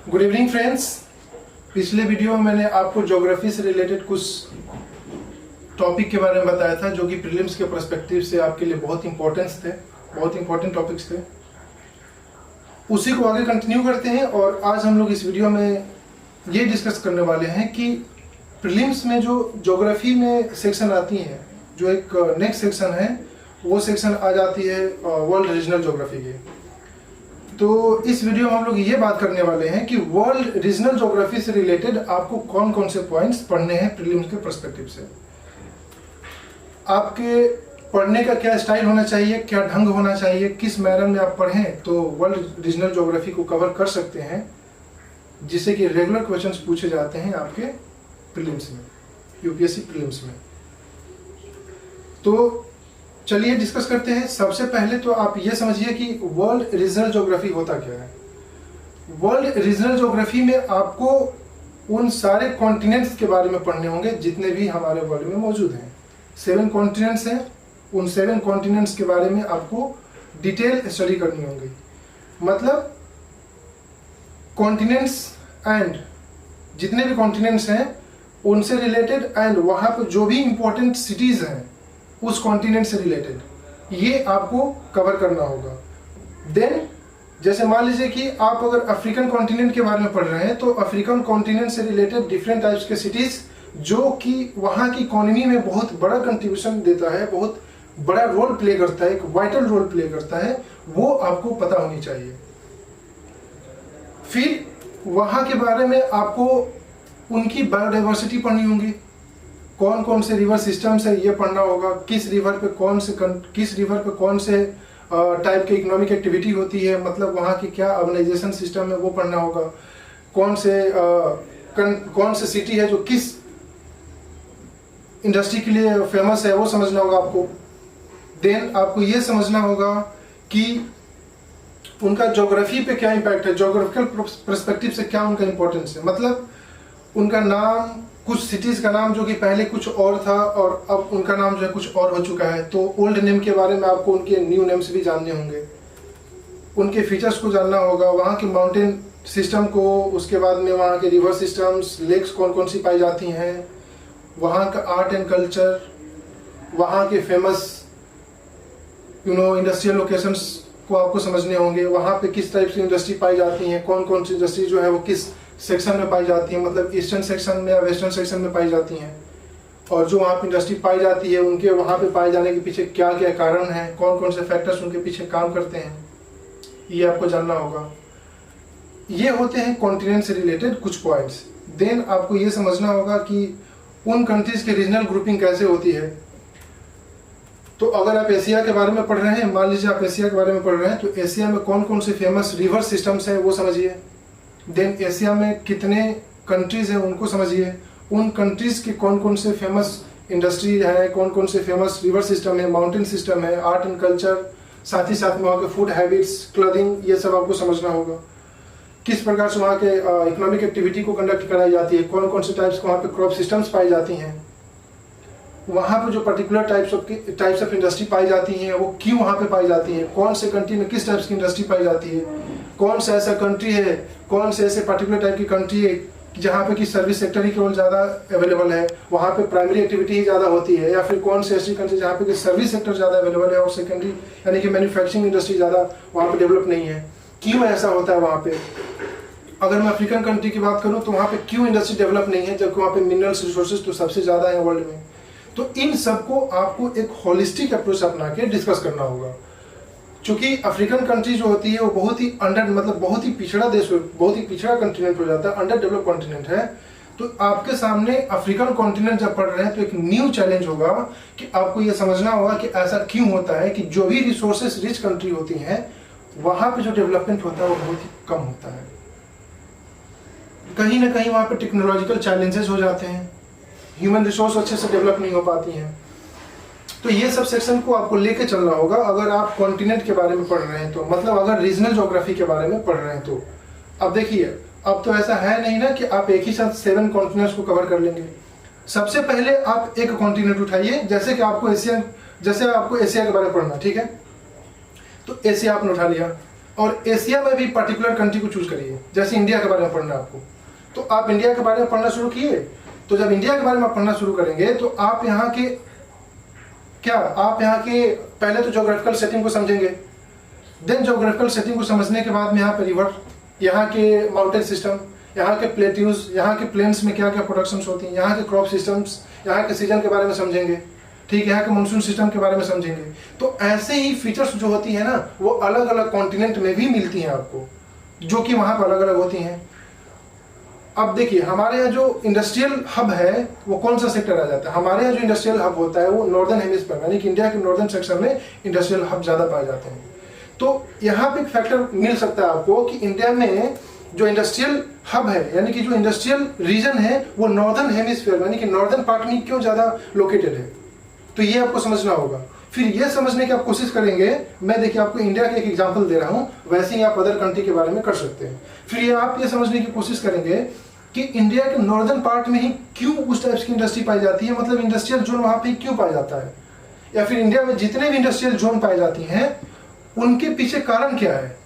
Good evening friends. पिछले video में मैंने आपको ज्योग्राफी से रिलेटेड कुछ टॉपिक के बारे में बताया था जो कि प्रीलिम्स के पर्सपेक्टिव से आपके लिए बहुत इंपॉर्टेंट टॉपिक्स थे। उसी को आगे कंटिन्यू करते हैं और आज हम लोग इस वीडियो में ये डिस्कस करने वाले हैं कि प्रीलिम्स में जो ज्योग्राफी में सेक्शन आती है, जो एक नेक्स्ट सेक्शन है, वो सेक्शन आ जाती है वर्ल्ड रीजनल ज्योग्राफी की। तो इस वीडियो में हम लोग ये बात करने वाले हैं कि वर्ल्ड रीजनल ज्योग्राफी से रिलेटेड आपको कौन कौन से पॉइंट्स पढ़ने हैं प्रीलिम्स के पर्सपेक्टिव से। आपके पढ़ने का क्या स्टाइल होना चाहिए, क्या ढंग होना चाहिए, किस मैनर में आप पढ़ें तो वर्ल्ड रीजनल ज्योग्राफी को कवर कर सकते हैं, जिससे कि रेगुलर क्वेश्चंस पूछे जाते हैं आपके प्रीलिम्स में, यूपीएससी प्रीलिम्स में। तो चलिए डिस्कस करते हैं। सबसे पहले तो आप ये समझिए कि वर्ल्ड रीजनल ज्योग्राफी होता क्या है। वर्ल्ड रीजनल ज्योग्राफी में आपको उन सारे कॉन्टिनेंट्स के बारे में पढ़ने होंगे जितने भी हमारे वर्ल्ड में मौजूद हैं। 7 कॉन्टिनेंट्स हैं, उन 7 कॉन्टिनेंट्स के बारे में आपको डिटेल स्टडी करनी होगी। मतलब कॉन्टिनेंट्स एंड जितने भी कॉन्टिनेंट्स हैं उनसे रिलेटेड एंड वहाँ पर जो भी इंपॉर्टेंट सिटीज हैं उस कॉन्टिनेंट से रिलेटेड, ये आपको कवर करना होगा। देन जैसे मान लीजिए कि आप अगर अफ्रीकन कॉन्टिनेंट के बारे में पढ़ रहे हैं तो अफ्रीकन कॉन्टिनेंट से रिलेटेड डिफरेंट टाइप्स के सिटीज जो कि वहाँ की इकोनॉमी में बहुत बड़ा कंट्रीब्यूशन देता है, बहुत बड़ा रोल प्ले करता है, एक वाइटल रोल प्ले करता है, वो आपको पता होनी चाहिए। फिर वहाँ के बारे में आपको उनकी बायोडाइवर्सिटी पढ़नी होगी, कौन कौन से रिवर सिस्टम्स है ये पढ़ना होगा, किस रिवर पे कौन से टाइप की इकोनॉमिक एक्टिविटी होती है, मतलब वहाँ की क्या अर्बनाइजेशन सिस्टम है वो पढ़ना होगा, कौन से सिटी है जो किस इंडस्ट्री के लिए फेमस है वो समझना होगा आपको। देन आपको ये समझना होगा कि उनका ज्योग्राफी पे क्या इम्पैक्ट है, ज्योग्राफिकल पर्सपेक्टिव से क्या उनका इंपॉर्टेंस है। मतलब उनका नाम, कुछ सिटीज का नाम जो कि पहले कुछ और था और अब उनका नाम जो है कुछ और हो चुका है, तो ओल्ड नेम के बारे में आपको उनके न्यू नेम्स भी जानने होंगे, उनके फीचर्स को जानना होगा, वहाँ के माउंटेन सिस्टम को, उसके बाद में वहाँ के रिवर सिस्टम्स, लेक्स कौन कौन सी पाई जाती हैं, वहाँ का आर्ट एंड कल्चर, वहाँ के फेमस इंडस्ट्रियल लोकेशंस को आपको समझने होंगे, वहाँ पे किस टाइप की इंडस्ट्री पाई जाती हैं, कौन कौन सी इंडस्ट्री जो है वो किस सेक्शन में पाई जाती है, मतलब ईस्टर्न सेक्शन में या वेस्टर्न सेक्शन में पाई जाती हैं, और जो वहाँ पे इंडस्ट्री पाई जाती है उनके वहाँ पे पाए जाने के पीछे क्या क्या कारण है, कौन कौन से फैक्टर्स उनके पीछे काम करते हैं, ये आपको जानना होगा। ये होते हैं कॉन्टिनेंट से रिलेटेड कुछ पॉइंट्स। देन आपको ये समझना होगा कि उन कंट्रीज के रीजनल ग्रुपिंग कैसे होती है। तो अगर आप एशिया के बारे में पढ़ रहे हैं, मान लीजिए आप एशिया के बारे में पढ़ रहे हैं, तो एशिया में कौन कौन से फेमस रिवर सिस्टम्स हैं वो समझिए। देन एशिया में कितने कंट्रीज हैं उनको समझिए, उन कंट्रीज के कौन कौन से फेमस इंडस्ट्री है, कौन कौन से फेमस रिवर सिस्टम है, माउंटेन सिस्टम है, आर्ट एंड कल्चर, साथ ही साथ में वहाँ के फूड हैबिट्स, क्लोथिंग, ये सब आपको समझना होगा। किस प्रकार से वहाँ के इकोनॉमिक एक्टिविटी को कंडक्ट कराई जाती है, कौन कौन से टाइप्स के वहाँ पे क्रॉप सिस्टम्स पाई जाती हैं, वहाँ पे जो पर्टिकुलर टाइप्स ऑफ इंडस्ट्री पाई जाती हैं वो क्यों वहाँ पे पाई जाती हैं, कौन से कंट्री में किस टाइप्स की इंडस्ट्री पाई जाती है, कौन सा ऐसा कंट्री है, कौन से ऐसे पर्टिकुलर टाइप की कंट्री है जहाँ पे कि सर्विस सेक्टर ही केवल ज़्यादा अवेलेबल है, वहाँ पे प्राइमरी एक्टिविटी ही ज़्यादा होती है, या फिर कौन से ऐसी कंट्री जहाँ पे कि सर्विस सेक्टर ज़्यादा अवेलेबल है और सेकेंडरी यानी कि मैन्युफैक्चरिंग इंडस्ट्री ज़्यादा वहाँ पे डेवलप नहीं है, क्यों ऐसा होता है वहाँ पे। अगर मैं अफ्रीकन कंट्री की बात करूँ तो वहाँ पे क्यों इंडस्ट्री डेवलप नहीं है, जबकि वहाँ पे मिनरल्स रिसोर्सेज तो सबसे ज़्यादा है वर्ल्ड में। तो इन सबको आपको एक होलिस्टिक अप्रोच अपना के डिस्कस करना होगा। क्योंकि अफ्रीकन कंट्री जो होती है वो बहुत ही बहुत ही पिछड़ा देश, बहुत ही पिछड़ा कॉन्टिनेंट हो जाता है, अंडर डेवलप कॉन्टिनेंट है। तो आपके सामने अफ्रीकन कॉन्टिनेंट जब पढ़ रहे हैं तो एक न्यू चैलेंज होगा कि आपको ये समझना होगा कि ऐसा क्यों होता है कि जो भी रिसोर्सेस रिच कंट्री होती हैं वहाँ पे जो डेवलपमेंट होता है वो बहुत ही कम होता है। कहीं ना कहीं वहाँ पे टेक्नोलॉजिकल चैलेंजेस हो जाते हैं, ह्यूमन रिसोर्स अच्छे से डेवलप नहीं हो पाती हैं। तो ये सब सेक्शन को आपको लेके चलना होगा अगर आप कॉन्टिनेंट के बारे में पढ़ रहे हैं तो, मतलब अगर रीजनल ज्योग्राफी के बारे में पढ़ रहे हैं तो। अब देखिए, अब तो ऐसा है नहीं ना कि आप एक ही साथ 7 कॉन्टिनेंट्स को कवर कर लेंगे। सबसे पहले आप एक कॉन्टिनेंट उठाइए, जैसे कि आपको एशिया के बारे में पढ़ना, ठीक है, तो एशिया आपने उठा लिया। और एशिया में भी पर्टिकुलर कंट्री को चूज करिए। जैसे इंडिया के बारे में पढ़ना आपको, तो आप इंडिया के बारे में पढ़ना शुरू किए, तो जब इंडिया के बारे में पढ़ना शुरू करेंगे तो आप यहाँ के पहले तो ज्योग्राफिकल सेटिंग को समझेंगे। देन ज्योग्राफिकल सेटिंग को समझने के बाद में यहाँ पे रिवर, यहाँ के माउंटेन सिस्टम, यहाँ के प्लेट्यूज, यहाँ के प्लेन्स में क्या क्या प्रोडक्शंस होती हैं, यहाँ के क्रॉप सिस्टम्स, यहाँ के सीजन के बारे में समझेंगे, ठीक है, यहाँ के मानसून सिस्टम के बारे में समझेंगे। तो ऐसे ही फीचर्स जो होती है ना, वो अलग अलग कॉन्टिनेंट में भी मिलती हैं आपको, जो कि वहाँ पर अलग अलग होती हैं। अब देखिए हमारे यहाँ जो इंडस्ट्रियल हब है वो कौन सा सेक्टर आ जाता है? हमारे यहाँ जो इंडस्ट्रियल हब होता है वो नॉर्दर्न हेमिस्फीयर यानी कि इंडिया के नॉर्दर्न सेक्शन में इंडस्ट्रियल हब ज्यादा पाए जाते हैं। तो यहाँ पे एक फैक्टर मिल सकता है आपको कि इंडिया में जो इंडस्ट्रियल हब है यानी कि जो इंडस्ट्रियल रीजन है वो नॉर्दर्न हेमिस्फीयर यानी कि नॉर्दर्न पार्ट में क्यों ज्यादा लोकेटेड है, तो ये आपको समझना होगा। फिर ये समझने की आप कोशिश करेंगे, मैं देखिए आपको इंडिया का एक एग्जांपल दे रहा हूं, वैसे ही आप अदर कंट्री के बारे में कर सकते हैं। फिर ये आप ये समझने की कोशिश करेंगे कि इंडिया के नॉर्दर्न पार्ट में ही क्यों उस टाइप्स की इंडस्ट्री पाई जाती है, मतलब इंडस्ट्रियल जोन वहां पे क्यों पाया जाता है, या फिर इंडिया में जितने भी इंडस्ट्रियल जोन पाई जाती हैं उनके पीछे कारण क्या है,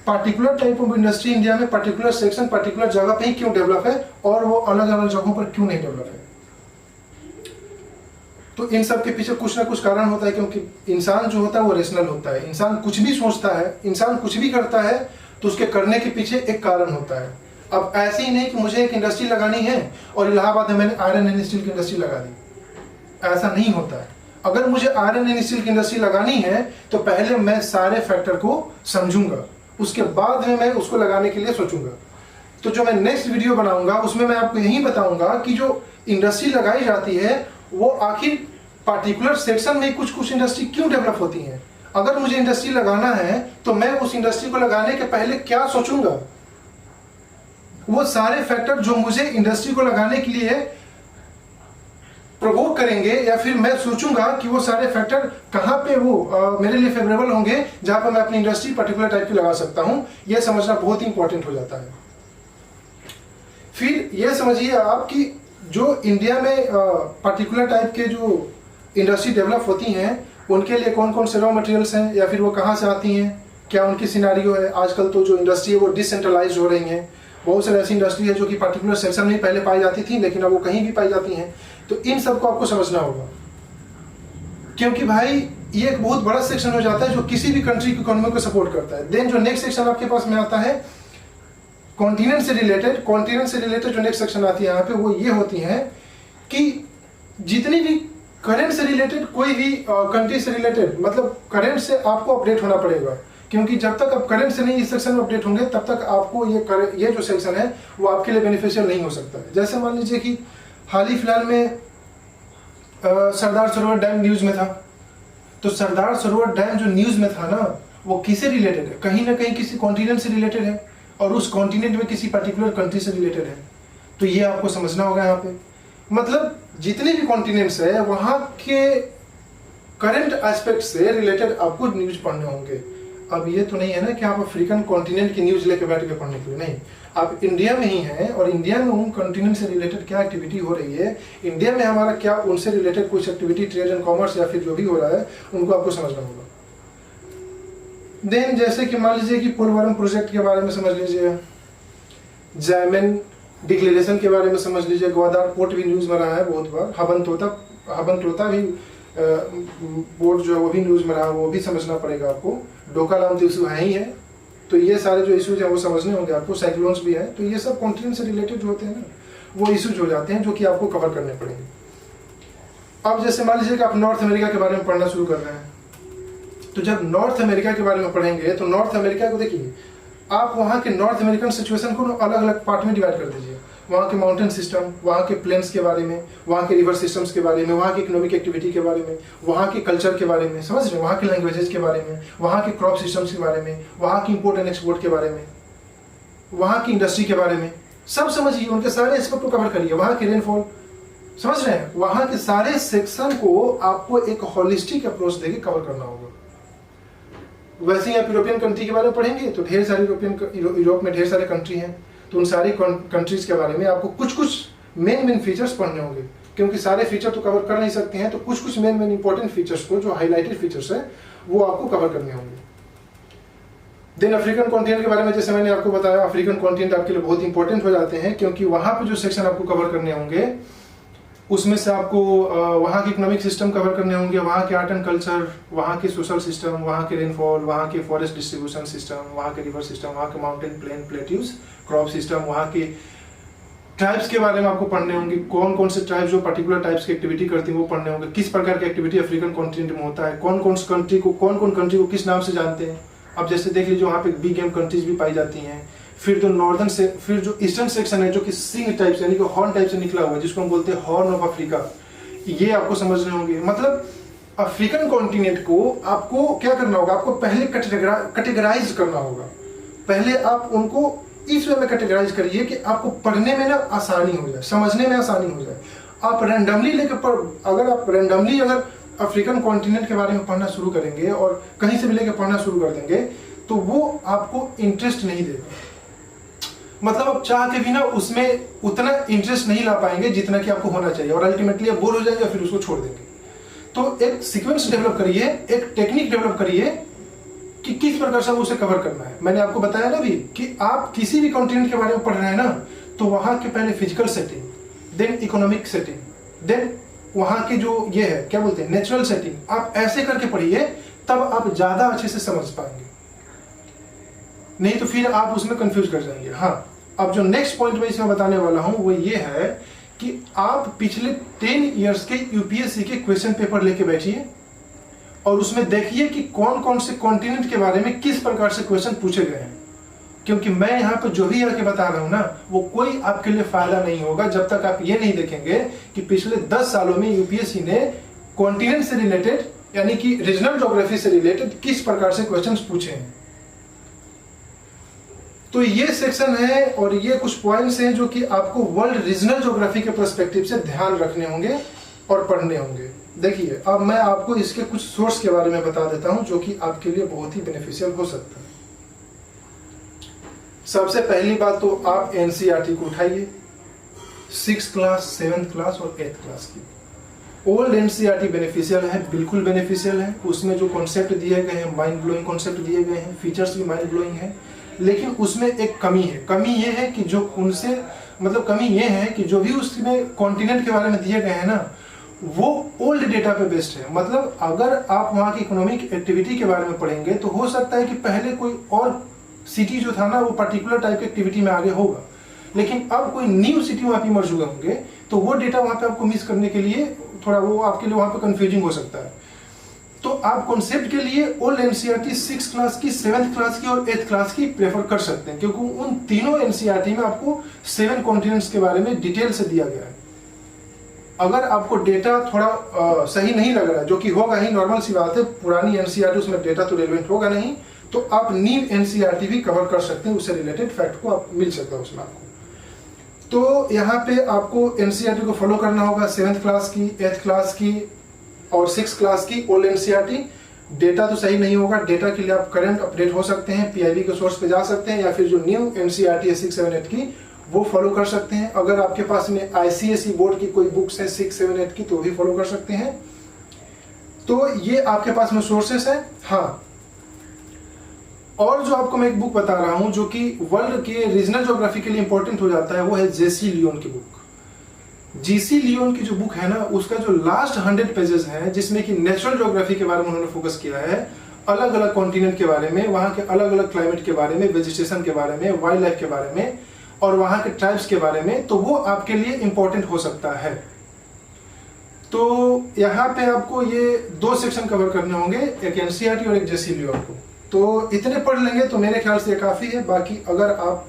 particular type of industry India में पर्टिकुलर सेक्शन पर्टिकुलर जगह पे ही क्यों डेवलप है और वो अलग अलग जगहों पर क्यों नहीं डेवलप है। तो इन सब के पीछे कुछ ना कुछ कारण होता है, क्योंकि इंसान जो होता है वो रेशनल होता है। इंसान कुछ भी सोचता है, इंसान कुछ भी करता है तो उसके करने के पीछे एक कारण होता है। अब ऐसे ही नहीं कि मुझे एक इंडस्ट्री लगानी है और इलाहाबाद में मैंने आयरन एंड स्टील की इंडस्ट्री लगा दी, ऐसा नहीं होता है। अगर मुझे आयरन एंड स्टील की इंडस्ट्री लगानी है तो पहले मैं सारे फैक्टर को समझूंगा, उसके बाद में मैं उसको लगाने के लिए सोचूंगा। तो जो मैं नेक्स्ट वीडियो बनाऊंगा उसमें मैं आपको यही बताऊंगा कि जो इंडस्ट्री लगाई जाती है वो आखिर पार्टिकुलर सेक्शन में कुछ कुछ इंडस्ट्री क्यों डेवलप होती हैं। अगर मुझे इंडस्ट्री लगाना है तो मैं उस इंडस्ट्री को लगाने के पहले क्या सोचूंगा, वो सारे फैक्टर जो मुझे इंडस्ट्री को लगाने के लिए प्रोवोक करेंगे, या फिर मैं सोचूंगा कि वो सारे फैक्टर कहां पे वो मेरे लिए फेवरेबल होंगे जहां पर मैं अपनी इंडस्ट्री पर्टिकुलर टाइप की लगा सकता हूं। यह समझना बहुत ही इंपॉर्टेंट हो जाता है। फिर यह समझिए आप कि जो इंडिया में पर्टिकुलर टाइप के जो इंडस्ट्री डेवलप होती हैं उनके लिए कौन कौन से रॉ मटेरियल्स हैं, या फिर वो कहाँ से आती हैं, क्या उनकी सिनारियो है। आजकल तो जो इंडस्ट्री है वो डिसेंट्रलाइज हो रही हैं। बहुत सारी ऐसी इंडस्ट्री है जो कि पर्टिकुलर सेक्शन में पहले पाई जाती थी लेकिन अब वो कहीं भी पाई जाती हैं। तो इन सबको आपको समझना होगा, क्योंकि भाई ये एक बहुत बड़ा सेक्शन हो जाता है जो किसी भी कंट्री की इकोनॉमी को सपोर्ट करता है। देन जो नेक्स्ट सेक्शन आपके पास में आता है कॉन्टिनेंट से रिलेटेड, कॉन्टिनेंट से रिलेटेड जो नेक्स्ट सेक्शन आती है यहाँ पे वो ये होती है कि जितनी भी करंट से रिलेटेड कोई भी कंट्री से रिलेटेड, मतलब करंट से आपको अपडेट होना पड़ेगा, क्योंकि जब तक आप करंट से नहीं इस सेक्शन में अपडेट होंगे तब तक आपको ये जो सेक्शन है वो आपके लिए बेनिफिशियल नहीं हो सकता है। जैसे मान लीजिए कि हाल ही फिलहाल में सरदार सरोवर डैम न्यूज में था, तो सरदार सरोवर डैम जो न्यूज में था ना वो किससे रिलेटेड है, कहीं ना कहीं किसी कॉन्टिनेंट से रिलेटेड है और उस कॉन्टिनेंट में किसी पर्टिकुलर कंट्री से रिलेटेड है। तो ये आपको समझना होगा यहाँ पे, मतलब जितने भी कॉन्टिनेंट्स है वहां के करंट एस्पेक्ट से रिलेटेड आपको न्यूज पढ़ने होंगे। अब ये तो नहीं है ना कि आप अफ्रीकन कॉन्टिनेंट की न्यूज लेके बैठ के पढ़ने के लिए, नहीं, आप इंडिया में ही हैं और इंडिया में उन कॉन्टिनेंट से रिलेटेड क्या एक्टिविटी हो रही है, इंडिया में हमारा क्या उनसे रिलेटेड कुछ एक्टिविटी ट्रेड एंड कॉमर्स या फिर जो भी हो रहा है उनको आपको समझना होगा। देन जैसे कि मान लीजिए कि पोलवरम प्रोजेक्ट के बारे में समझ लीजिए, जायमन डिक्लेरेशन के बारे में समझ लीजिए, ग्वादार पोर्ट भी न्यूज में रहा है बहुत बार, हबन तोता भी पोर्ट जो है वो भी न्यूज में रहा है, वो भी समझना पड़ेगा आपको। डोकालाम तो इशू है ही है, तो ये सारे जो इशूज हैं वो समझने होंगे आपको। साइक्लोन्स भी है, तो ये सब कॉन्टिनेंट से रिलेटेड जो होते हैं ना वो इशूज हो जाते हैं जो कि आपको कवर करने पड़ेंगे। अब जैसे मान लीजिए कि आप नॉर्थ अमेरिका के बारे में पढ़ना शुरू कर रहे हैं, तो जब नॉर्थ अमेरिका के बारे में पढ़ेंगे तो नॉर्थ अमेरिका को देखिए, आप वहाँ के नॉर्थ अमेरिकन सिचुएशन को अलग अलग पार्ट में डिवाइड कर दीजिए। वहाँ के माउंटेन सिस्टम, वहाँ के प्लेन्स के बारे में, वहाँ के रिवर सिस्टम्स के बारे में, वहाँ की इकोनॉमिक एक्टिविटी के बारे में, वहाँ के कल्चर के बारे में, समझ रहे हैं, वहाँ के लैंग्वेजेस के बारे में, वहाँ के क्रॉप सिस्टम्स के बारे में, वहाँ की इंपोर्ट एंड एक्सपोर्ट के बारे में, वहाँ की इंडस्ट्री के बारे में, सब समझिए, उनके सारे एस्पेक्ट को कवर करिए। वहाँ की रेनफॉल, समझ रहे हैं, वहाँ के सारे सेक्शन को आपको एक होलिस्टिक अप्रोच देके कवर करना होगा। वैसे ही आप यूरोपियन कंट्री के बारे में पढ़ेंगे तो ढेर सारे यूरोप में ढेर सारे कंट्री हैं, तो उन सारी कंट्रीज के बारे में आपको कुछ कुछ मेन फीचर्स पढ़ने होंगे, क्योंकि सारे फीचर तो कवर कर नहीं सकते हैं, तो कुछ कुछ मेन इंपॉर्टेंट फीचर्स को, जो हाईलाइटेड फीचर्स हैं, वो आपको कवर करने होंगे। देन अफ्रीकन कॉन्टिनेंट के बारे में जैसे मैंने आपको बताया, अफ्रीकन कॉन्टिनेंट आपके लिए बहुत इंपॉर्टेंट हो जाते हैं, क्योंकि वहां पे जो सेक्शन आपको कवर करने होंगे उसमें से आपको वहाँ के इकोनॉमिक सिस्टम कवर करने होंगे, वहाँ के आर्ट एंड कल्चर, वहाँ के सोशल सिस्टम, वहाँ के रेनफॉल, वहाँ के फॉरेस्ट डिस्ट्रीब्यूशन सिस्टम, वहाँ के रिवर सिस्टम, वहाँ के mountain plain plateaus crop system, वहाँ के ट्राइब्स के बारे में आपको पढ़ने होंगे, कौन कौन से ट्राइब्स जो पर्टिकुलर टाइप्स की एक्टिविटी करती हैं वो पढ़ने होंगे, किस प्रकार की एक्टिविटी अफ्रीकन कॉन्टिनेंट में होता है, कौन कौन कंट्री को किस नाम से जानते हैं। अब जैसे देख लीजिए वहाँ पे बिग गेम कंट्रीज भी पाई जाती हैं। फिर जो ईस्टर्न सेक्शन है जो कि सिंग टाइप से यानी कि हॉर्न टाइप से निकला हुआ है, जिसको हम बोलते हैं हॉर्न ऑफ अफ्रीका, ये आपको समझने होंगे। मतलब अफ्रीकन कॉन्टिनेंट को आपको क्या करना होगा, आपको पहले कैटेगराइज करना होगा। पहले आप उनको इस वे में कैटेगराइज करिए कि आपको पढ़ने में ना आसानी हो जाए, समझने में आसानी हो जाए। आप रैंडमली अगर अफ्रीकन कॉन्टिनेंट के बारे में पढ़ना शुरू करेंगे और कहीं से भी लेकर पढ़ना शुरू कर देंगे तो वो आपको इंटरेस्ट नहीं देगा। मतलब आप चाह के भी ना उसमें उतना इंटरेस्ट नहीं ला पाएंगे जितना कि आपको होना चाहिए, और अल्टीमेटली आप बोर हो जाएंगे, फिर उसको छोड़ देंगे। तो एक सीक्वेंस डेवलप करिए, एक टेक्निक डेवलप करिए कि किस प्रकार से उसे कवर करना है। मैंने आपको बताया ना भी कि आप किसी भी कॉन्टिनेंट के बारे में पढ़ रहे हैं ना, तो वहां के पहले physical setting, then economic setting, then वहां के जो ये है क्या बोलते हैं नेचुरल सेटिंग, आप ऐसे करके पढ़िए, तब आप ज्यादा अच्छे से समझ पाएंगे। नहीं तो फिर आप उसमें कंफ्यूज कर जाएंगे। हाँ, अब जो नेक्स्ट पॉइंट मैं इसमें बताने वाला हूं वो ये है कि आप पिछले 10 इयर्स के यूपीएससी के क्वेश्चन पेपर लेके बैठिए और उसमें देखिए कि कौन कौन से कॉन्टिनेंट के बारे में किस प्रकार से क्वेश्चन पूछे गए हैं। क्योंकि मैं यहाँ पर जो भी आके बता रहा हूँ ना, वो कोई आपके लिए फायदा नहीं होगा जब तक आप ये नहीं देखेंगे कि पिछले 10 सालों में यूपीएससी ने कॉन्टिनेंट से रिलेटेड यानी कि रीजनल ज्योग्राफी से रिलेटेड किस प्रकार से क्वेश्चंस पूछे हैं। तो ये सेक्शन है और ये कुछ पॉइंट्स हैं जो कि आपको वर्ल्ड रीजनल ज्योग्राफी के पर्सपेक्टिव से ध्यान रखने होंगे और पढ़ने होंगे। देखिए, अब मैं आपको इसके कुछ सोर्स के बारे में बता देता हूं जो कि आपके लिए बहुत ही बेनिफिशियल हो सकता है। सबसे पहली बात तो आप एनसीईआरटी को उठाइए, 6th क्लास, 7th क्लास और 8th क्लास की। ओल्ड एनसीईआरटी बेनिफिशियल है, बिल्कुल बेनिफिशियल है। उसमें जो कॉन्सेप्ट दिए गए हैं, माइंड ब्लोइंग कॉन्सेप्ट दिए गए हैं, फीचर्स भी माइंड ब्लोइंग है। लेकिन उसमें एक कमी है। कमी ये है कि जो भी उसमें कॉन्टिनेंट के बारे में दिए गए हैं ना, वो ओल्ड डेटा पे बेस्ड है। मतलब अगर आप वहाँ की इकोनॉमिक एक्टिविटी के बारे में पढ़ेंगे तो हो सकता है कि पहले कोई और सिटी जो था ना वो पर्टिकुलर टाइप की एक्टिविटी में आगे होगा, लेकिन अब कोई न्यू सिटी वहाँ पे इमर्ज हुए होंगे, तो वो डेटा वहाँ पे आपको मिस करने के लिए थोड़ा वो आपके लिए वहाँ पे कंफ्यूजिंग हो सकता है। तो आप कॉन्सेप्ट के लिए ओल्ड एनसीईआरटी 6th क्लास की, 7th क्लास की और 8th क्लास की प्रेफर कर सकते हैं, क्योंकि उन तीनों एनसीईआरटी में आपको 7 कॉन्टिनेंट्स के बारे में डिटेल से दिया गया है। अगर आपको डेटा थोड़ा सही नहीं लग रहा है, जो कि होगा ही, नॉर्मल सी बात है, पुरानी एनसीईआरटी उसमें डेटा तो रेलेवेंट होगा नहीं, तो आप न्यू एनसीईआरटी भी कवर कर सकते हैं, उससे रिलेटेड फैक्ट को आप मिल सकता है उसमें आपको। तो यहाँ पे आपको एनसीईआरटी को फॉलो करना होगा, 7th क्लास की, 8th क्लास की और 6th क्लास की ओल्ड एनसीईआरटी। डेटा तो सही नहीं होगा, डेटा के लिए आप करंट अपडेट हो सकते हैं, पीआईबी के सोर्स पे जा सकते हैं, या फिर जो न्यू एनसीईआरटी है 6, 7, 8 की वो फॉलो कर सकते हैं। अगर आपके पास में आईसीएसई बोर्ड की कोई बुक्स है 6, 7, 8 की, तो भी फॉलो कर सकते हैं। तो ये आपके पास में सोर्सेस है। हाँ, और जो आपको मैं एक बुक बता रहा हूं जो कि वर्ल्ड के रीजनल ज्योग्राफी के लिए इंपॉर्टेंट हो जाता है, वो है जेसी लियोन की बुक। जीसी लियोन की जो बुक है ना, उसका जो लास्ट 100 पेजेस है, जिसमें कि नेचुरल ज्योग्राफी के बारे में उन्होंने फोकस किया है, अलग अलग कॉन्टिनेंट के बारे में, वहां के अलग अलग क्लाइमेट के बारे में, वेजिटेशन के बारे में, वाइल्ड लाइफ के बारे में और वहां के ट्राइब्स के बारे में, तो वो आपके लिए इंपॉर्टेंट हो सकता है। तो यहाँ पे आपको ये 2 सेक्शन कवर करने होंगे, एक एनसीईआरटी और एक जेसी लियोन को। तो इतने पढ़ लेंगे तो मेरे ख्याल से ये काफी है। बाकी अगर आप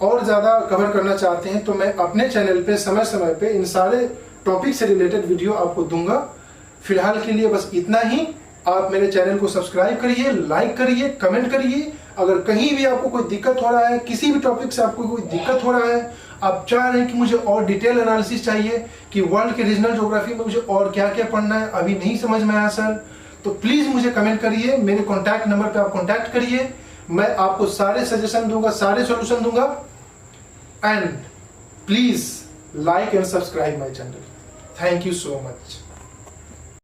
और ज्यादा कवर करना चाहते हैं तो मैं अपने चैनल पे समय समय पे इन सारे टॉपिक से रिलेटेड वीडियो आपको दूंगा। फिलहाल के लिए बस इतना ही। आप मेरे चैनल को सब्सक्राइब करिए, लाइक करिए, कमेंट करिए। अगर कहीं भी आपको कोई दिक्कत हो रहा है, किसी भी टॉपिक से आपको कोई दिक्कत हो रहा है, आप चाह रहे हैं कि मुझे और डिटेल एनालिसिस चाहिए कि वर्ल्ड के रीजनल ज्योग्राफी में मुझे और क्या क्या पढ़ना है, अभी नहीं समझ में आया सर, तो प्लीज मुझे कमेंट करिए। मेरे कॉन्टैक्ट नंबर पे आप कॉन्टैक्ट करिए, मैं आपको सारे सजेशन दूंगा, सारे सॉल्यूशन दूंगा। And please like and subscribe my channel. Thank you so much.